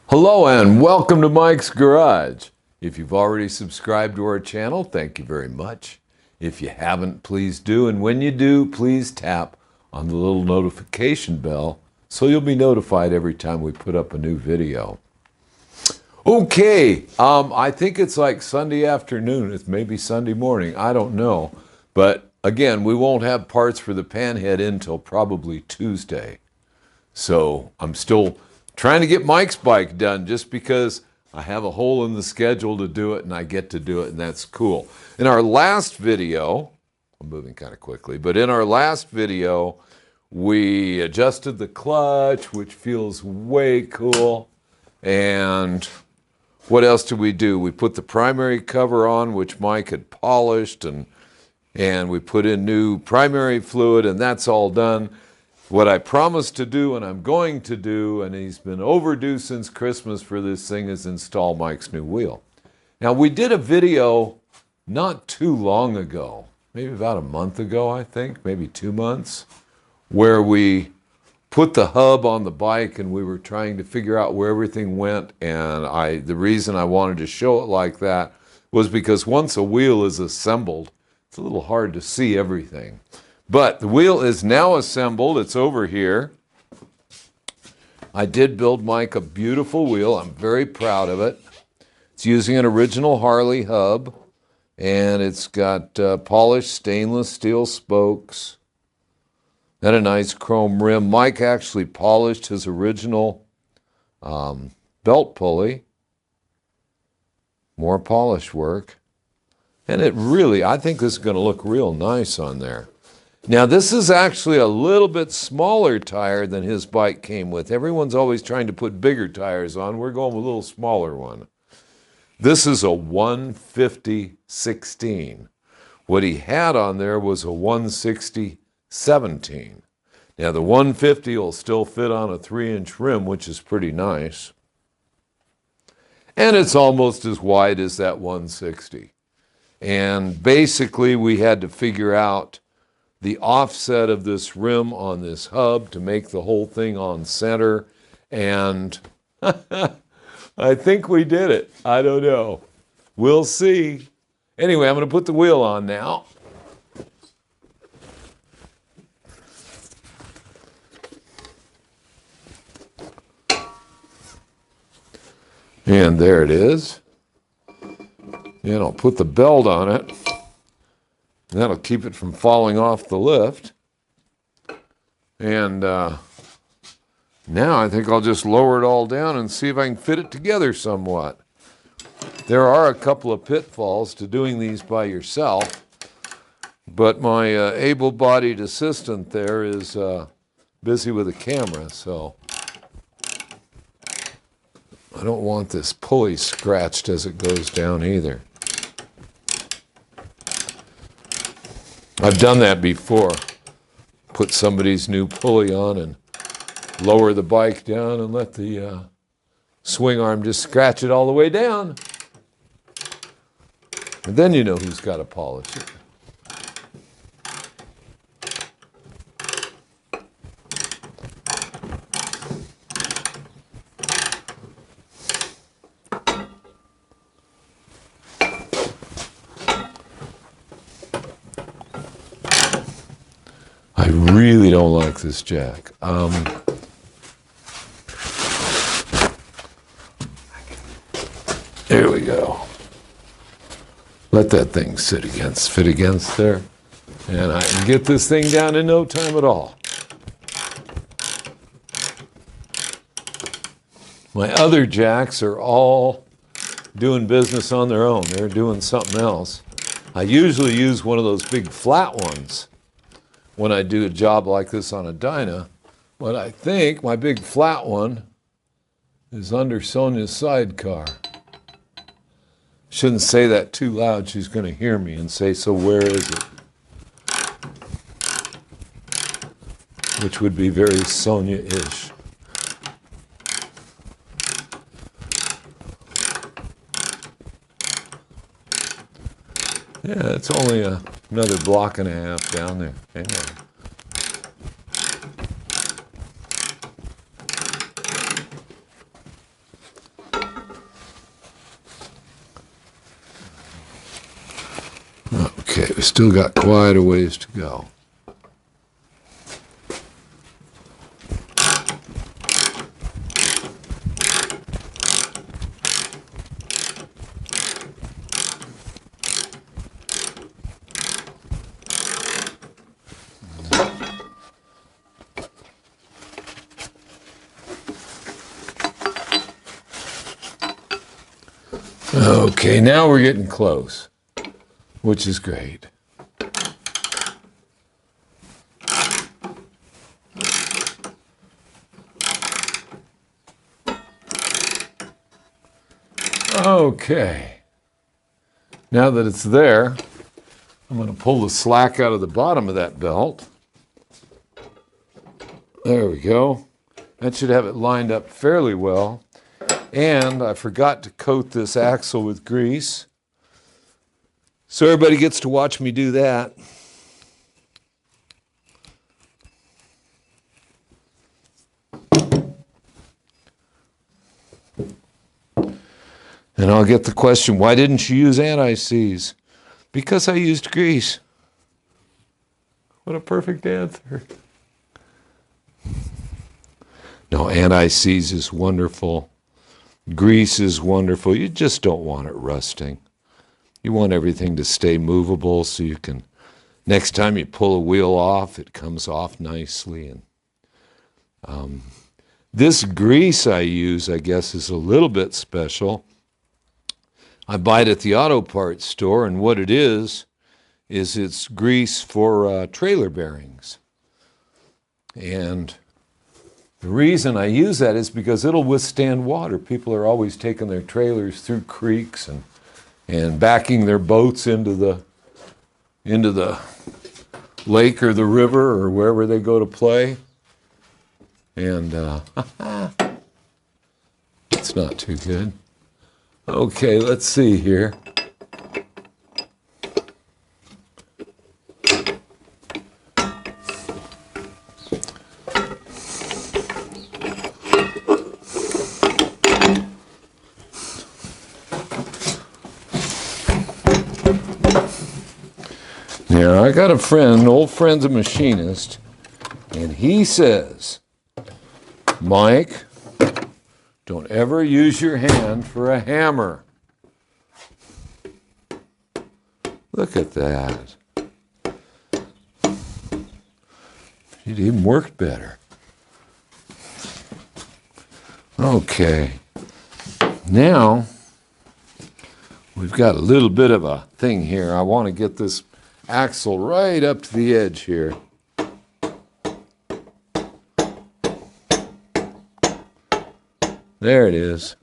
Hello and welcome to Mike's Garage. If you've already subscribed to our channel, thank you very much. If you haven't, please do. And when you do, please tap on the little notification bell so you'll be notified every time we put up a new video. Okay, I think it's like Sunday afternoon. It's maybe Sunday morning. I don't know. But again, we won't have parts for the panhead until probably Tuesday. So I'm still trying to get Mike's bike done just because I have a hole in the schedule to do it and I get to do it, and that's cool. In our last video, I'm moving kind of quickly, but in our last video, we adjusted the clutch, which feels way cool. And what else did we do? We put the primary cover on, which Mike had polished, and we put in new primary fluid, and that's all done. What I promised to do and I'm going to do, and he's been overdue since Christmas for this thing, is install Mike's new wheel. Now, we did a video not too long ago, maybe about a month ago, I think, maybe 2 months, where we put the hub on the bike and we were trying to figure out where everything went. And the reason I wanted to show it like that was because once a wheel is assembled, it's a little hard to see everything. But the wheel is now assembled. It's over here. I did build Mike a beautiful wheel. I'm very proud of it. It's using an original Harley hub, and it's got polished stainless steel spokes and a nice chrome rim. Mike actually polished his original belt pulley. More polish work. And it really, I think this is going to look real nice on there. Now, this is actually a little bit smaller tire than his bike came with. Everyone's always trying to put bigger tires on. We're going with a little smaller one. This is a 150/16. What he had on there was a 160/17. Now, the 150 will still fit on a 3-inch rim, which is pretty nice. And it's almost as wide as that 160. And basically, we had to figure out the offset of this rim on this hub to make the whole thing on center. And I think we did it. I don't know. We'll see. Anyway, I'm going to put the wheel on now. And there it is. And I'll put the belt on it. That'll keep it from falling off the lift. And now I think I'll just lower it all down and see if I can fit it together somewhat. There are a couple of pitfalls to doing these by yourself, but my able-bodied assistant there is busy with a camera, so I don't want this pulley scratched as it goes down either. I've done that before. Put somebody's new pulley on and lower the bike down and let the swing arm just scratch it all the way down. And then you know who's got to polish it. I really don't like this jack. There we go. Let that thing fit against there. And I can get this thing down in no time at all. My other jacks are all doing business on their own. They're doing something else. I usually use one of those big flat ones when I do a job like this on a Dyna, but I think my big flat one is under Sonia's sidecar. Shouldn't say that too loud. She's going to hear me and say, "So where is it?" Which would be very Sonia-ish. Yeah, it's only another block and a half down there. Anyway. Okay, we still got quite a ways to go. Okay, now we're getting close, which is great. Okay, now that it's there, I'm going to pull the slack out of the bottom of that belt. There we go. That should have it lined up fairly well. And I forgot to coat this axle with grease. So everybody gets to watch me do that. And I'll get the question, why didn't you use anti-seize? Because I used grease. What a perfect answer. No, anti-seize is wonderful. Grease is wonderful. You just don't want it rusting. You want everything to stay movable so you can, next time you pull a wheel off, it comes off nicely. And this grease I use, I guess, is a little bit special. I buy it at the auto parts store, and what it is it's grease for trailer bearings. And the reason I use that is because it'll withstand water. People are always taking their trailers through creeks and backing their boats into the lake or the river or wherever they go to play. And it's not too good. Okay, let's see here. Now, I got a friend, an old friend's a machinist, and he says, Mike, don't ever use your hand for a hammer. Look at that. It even worked better. Okay. Now, we've got a little bit of a thing here. I want to get this axle right up to the edge here. There it is.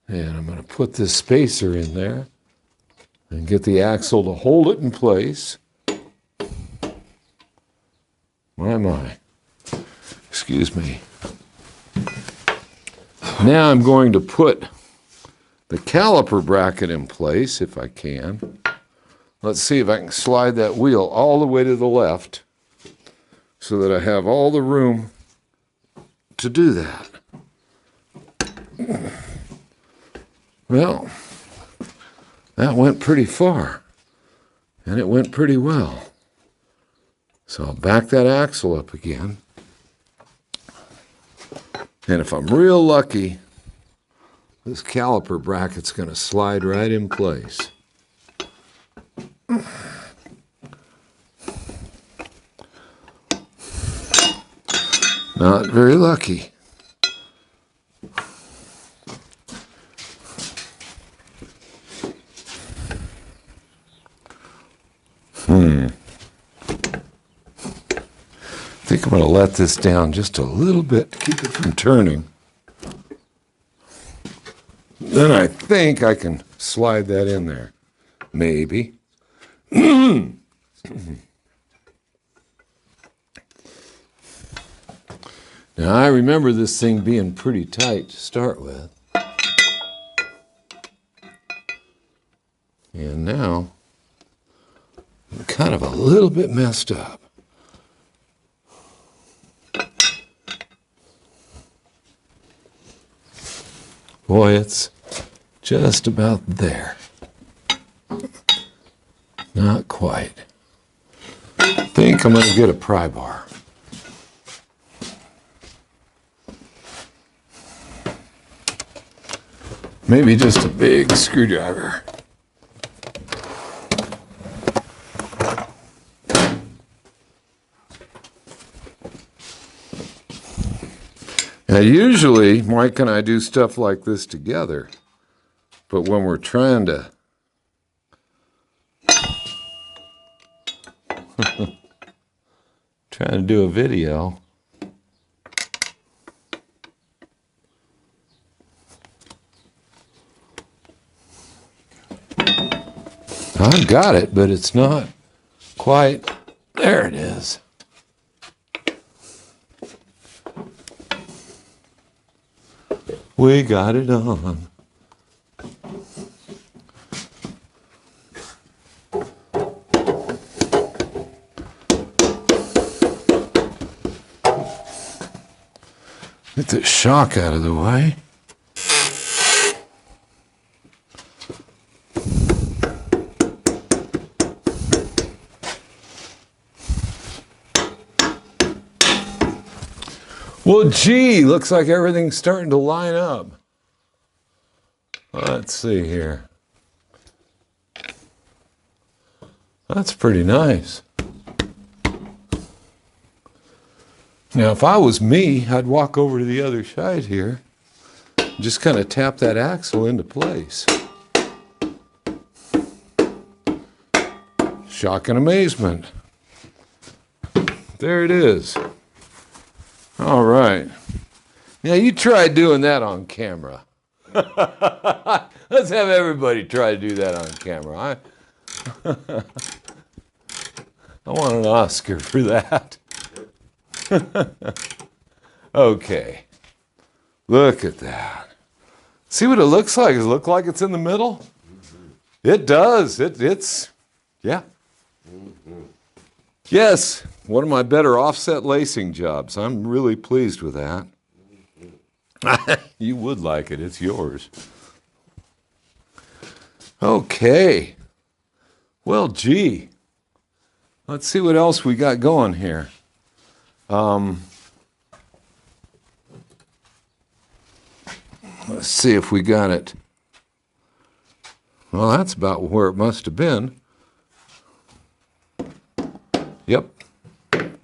And I'm going to put this spacer in there and get the axle to hold it in place. My. Excuse me. Now I'm going to put the caliper bracket in place, if I can. Let's see if I can slide that wheel all the way to the left so that I have all the room to do that. Well, that went pretty far, and it went pretty well. So I'll back that axle up again. And if I'm real lucky, this caliper bracket's going to slide right in place. Not very lucky. I think I'm going to let this down just a little bit to keep it from turning. Then I think I can slide that in there. Maybe. Now I remember this thing being pretty tight to start with. And now I'm kind of a little bit messed up. Boy, it's just about there. Not quite. I think I'm going to get a pry bar. Maybe just a big screwdriver. Now usually Mike and I do stuff like this together, but when we're trying to do a video, I've got it, but it's not quite. There it is. We got it on. Get the shock out of the way. Well, gee, looks like everything's starting to line up. Let's see here. That's pretty nice. Now, if I was me, I'd walk over to the other side here and just kind of tap that axle into place. Shock and amazement. There it is. All right. Now, you try doing that on camera. Let's have everybody try to do that on camera. I want an Oscar for that. Okay. Look at that. See what it looks like? Does it look like it's in the middle? It does. It's, yeah. Yes, one of my better offset lacing jobs. I'm really pleased with that. You would like it. It's yours. Okay. Well, gee. Let's see what else we got going here. Let's see if we got it. Well, that's about where it must have been. Yep. And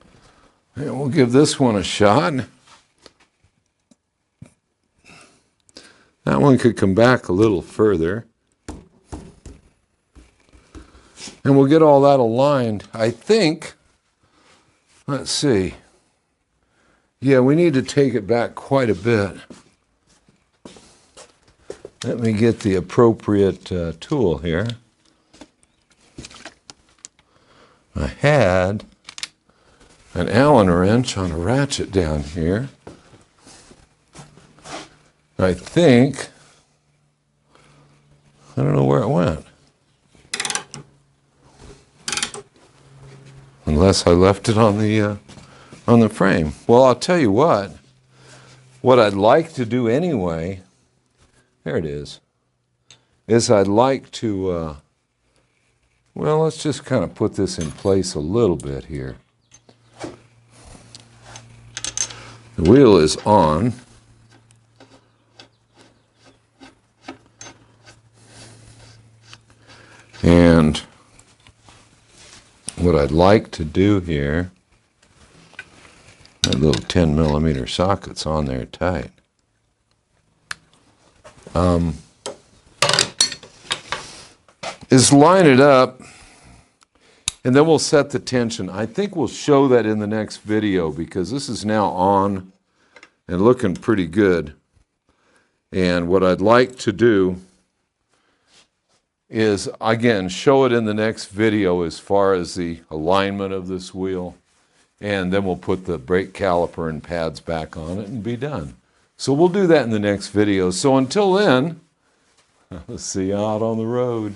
we'll give this one a shot. That one could come back a little further. And we'll get all that aligned. I think, let's see. Yeah, we need to take it back quite a bit. Let me get the appropriate tool here. I had an Allen wrench on a ratchet down here. I think, I don't know where it went. Unless I left it on the frame. Well, I'll tell you what I'd like to do anyway, there it is I'd like to, well, let's just kind of put this in place a little bit here. The wheel is on. And what I'd like to do here, that little 10 millimeter socket's on there tight. Is line it up, and then we'll set the tension. I think we'll show that in the next video because this is now on and looking pretty good. And what I'd like to do is, again, show it in the next video as far as the alignment of this wheel. And then we'll put the brake caliper and pads back on it and be done. So we'll do that in the next video. So until then, let's see you out on the road.